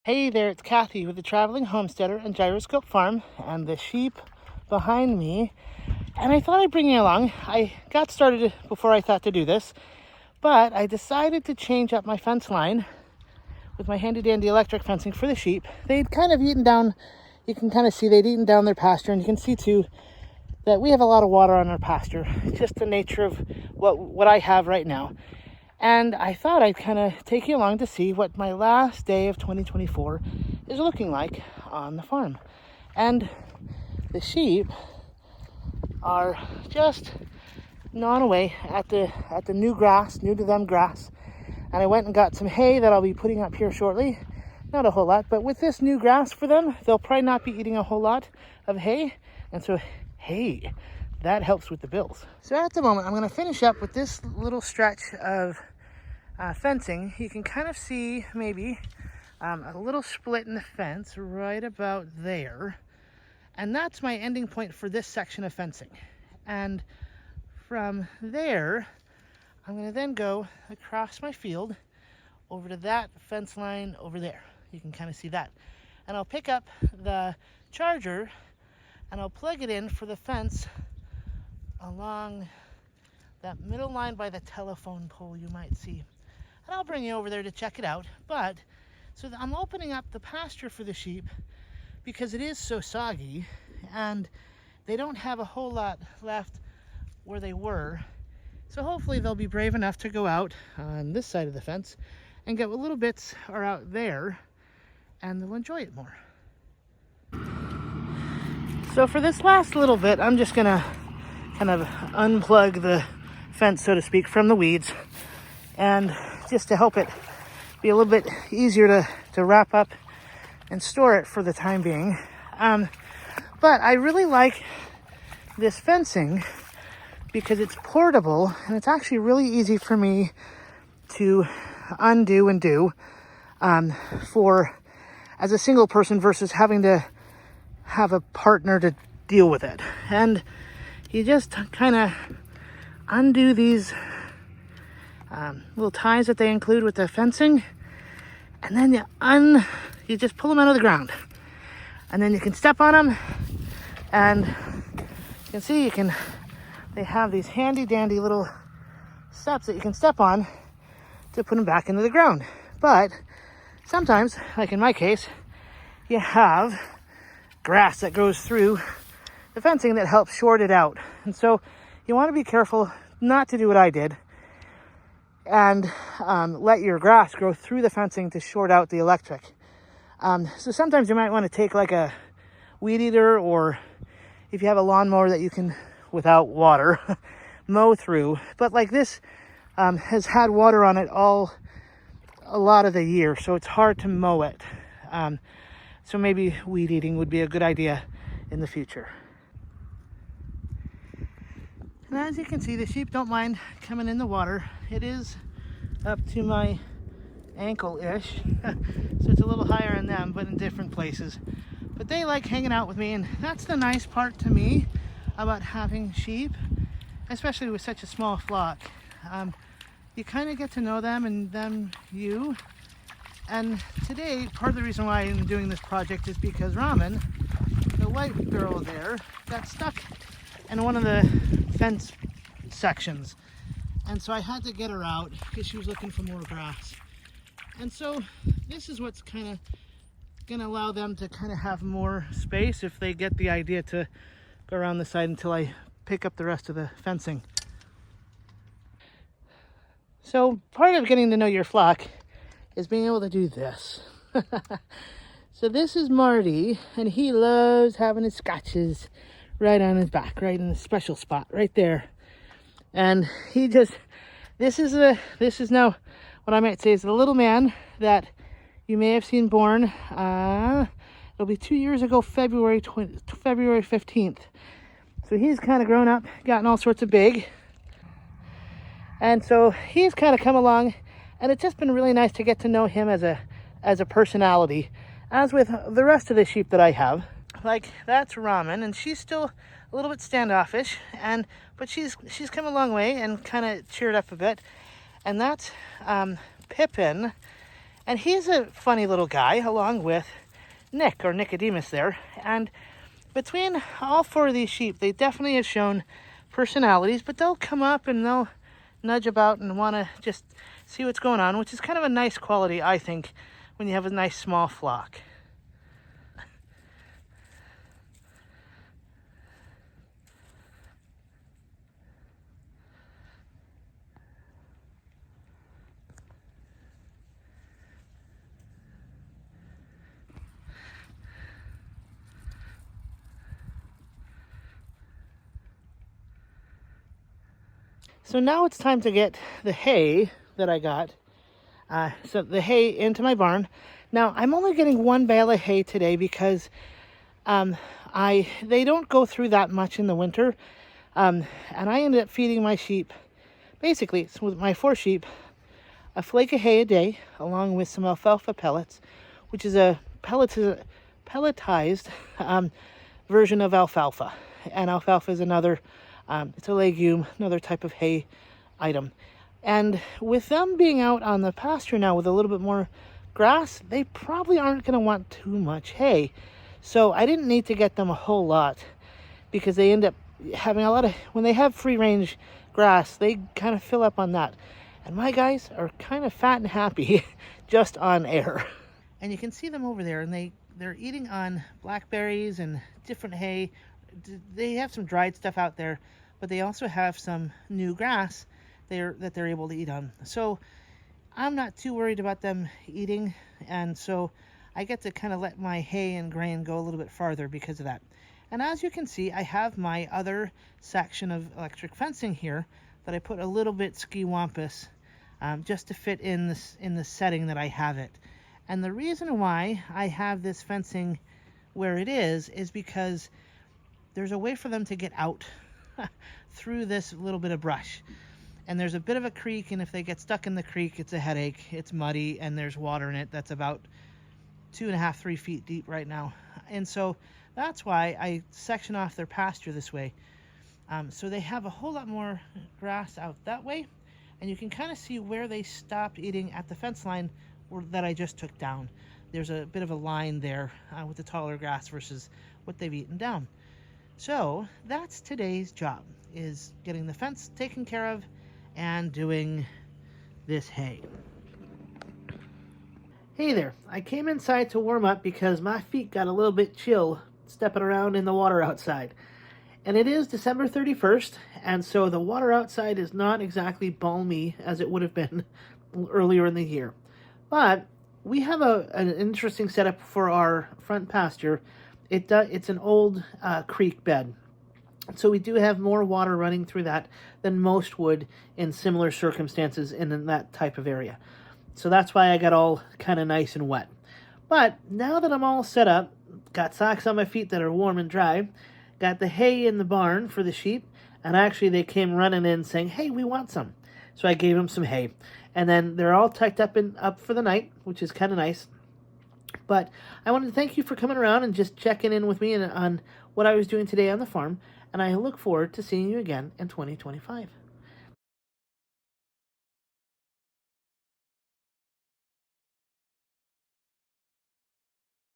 Hey there, it's Kathy with the Traveling Homesteader and Gyroscope Farm and the sheep behind me. And I thought I'd bring you along. I got started before I thought to do this, but I decided to change up my fence line with my handy dandy electric fencing for the sheep. They'd kind of eaten down, you can kind of see they'd eaten down their pasture, and you can see too that we have a lot of water on our pasture. It's just the nature of what I have right now. And I thought I'd kind of take you along to see what my last day of 2024 is looking like on the farm. And the sheep are just gnawing away at the new grass, new to them grass. And I went and got some hay that I'll be putting up here shortly. Not a whole lot, but with this new grass for them, they'll probably not be eating a whole lot of hay. And so, hay, that helps with the bills. So at the moment, I'm going to finish up with this little stretch of fencing. You can kind of see maybe a little split in the fence right about there. And that's my ending point for this section of fencing. And from there, I'm going to then go across my field over to that fence line over there. You can kind of see that. And I'll pick up the charger and I'll plug it in for the fence along that middle line by the telephone pole you might see. And I'll bring you over there to check it out. But so I'm opening up the pasture for the sheep because it is so soggy and they don't have a whole lot left where they were. So hopefully they'll be brave enough to go out on this side of the fence and get what little bits are out there, and they'll enjoy it more. So for this last little bit, I'm just gonna kind of unplug the fence, so to speak, from the weeds, and just to help it be a little bit easier to wrap up and store it for the time being. But I really like this fencing because it's portable and it's actually really easy for me to undo and do for as a single person versus having to have a partner to deal with it. And you just kind of undo these little ties that they include with the fencing, and then you just pull them out of the ground, and then you can step on them, and you can see they have these handy dandy little steps that you can step on to put them back into the ground. But sometimes, like in my case, you have grass that goes through the fencing that helps short it out. And so you want to be careful not to do what I did and let your grass grow through the fencing to short out the electric. So sometimes you might want to take like a weed eater, or if you have a lawnmower that you can, without water, mow through. But like this has had water on it a lot of the year, so it's hard to mow it. So maybe weed eating would be a good idea in the future. And as you can see, the sheep don't mind coming in the water. It is up to my ankle-ish, so it's a little higher in them, but in different places. But they like hanging out with me, and that's the nice part to me about having sheep, especially with such a small flock. You kind of get to know them and them you. And today, part of the reason why I'm doing this project is because Ramen, the white girl there, got stuck in one of the fence sections. And so I had to get her out because she was looking for more grass. And so this is what's kind of going to allow them to kind of have more space if they get the idea to go around the side until I pick up the rest of the fencing. So part of getting to know your flock is being able to do this. So this is Marty, and he loves having his scratches right on his back, right in the special spot right there. And he just, this is now what I might say is the little man that you may have seen born. It'll be 2 years ago, February 15th. So he's kind of grown up, gotten all sorts of big. And so he's kind of come along, and it's just been really nice to get to know him as a personality, as with the rest of the sheep that I have. Like, that's Ramen, and she's still a little bit standoffish, but she's come a long way and kind of cheered up a bit. And that's Pippin, And he's a funny little guy, along with Nick, or Nicodemus there. And between all four of these sheep, they definitely have shown personalities, but they'll come up and they'll nudge about and want to just see what's going on, which is kind of a nice quality, I think, when you have a nice small flock. So now it's time to get the hay that I got, so the hay into my barn. Now I'm only getting one bale of hay today because they don't go through that much in the winter, and I ended up feeding my sheep, basically, so with my 4 sheep, a flake of hay a day, along with some alfalfa pellets, which is a pelletized version of alfalfa. And alfalfa is another, it's a legume, another type of hay item. And with them being out on the pasture now with a little bit more grass, they probably aren't going to want too much hay. So I didn't need to get them a whole lot, because they end up having a lot of, when they have free range grass, they kind of fill up on that. And my guys are kind of fat and happy just on air. And you can see them over there, and they're eating on blackberries and different hay. They have some dried stuff out there, but they also have some new grass that they're able to eat on. So I'm not too worried about them eating, and so I get to kind of let my hay and grain go a little bit farther because of that. And as you can see, I have my other section of electric fencing here that I put a little bit ski-wampus, just to fit in the setting that I have it. And the reason why I have this fencing where it is because there's a way for them to get out through this little bit of brush. And there's a bit of a creek, and if they get stuck in the creek, it's a headache. It's muddy, and there's water in it that's about 2.5, 3 feet deep right now. And so that's why I section off their pasture this way. So they have a whole lot more grass out that way. And you can kind of see where they stopped eating at the fence line that I just took down. There's a bit of a line there with the taller grass versus what they've eaten down. So that's today's job, is getting the fence taken care of and doing this hay. Hey there, I came inside to warm up because my feet got a little bit chill stepping around in the water outside. And it is December 31st, and so the water outside is not exactly balmy as it would have been earlier in the year. But we have an interesting setup for our front pasture. It's an old creek bed. So we do have more water running through that than most would in similar circumstances in that type of area. So that's why I got all kind of nice and wet. But now that I'm all set up, got socks on my feet that are warm and dry, got the hay in the barn for the sheep, and actually they came running in saying, hey, we want some. So I gave them some hay. And then they're all tucked up for the night, which is kind of nice. But I wanted to thank you for coming around and just checking in with me on what I was doing today on the farm. And I look forward to seeing you again in 2025.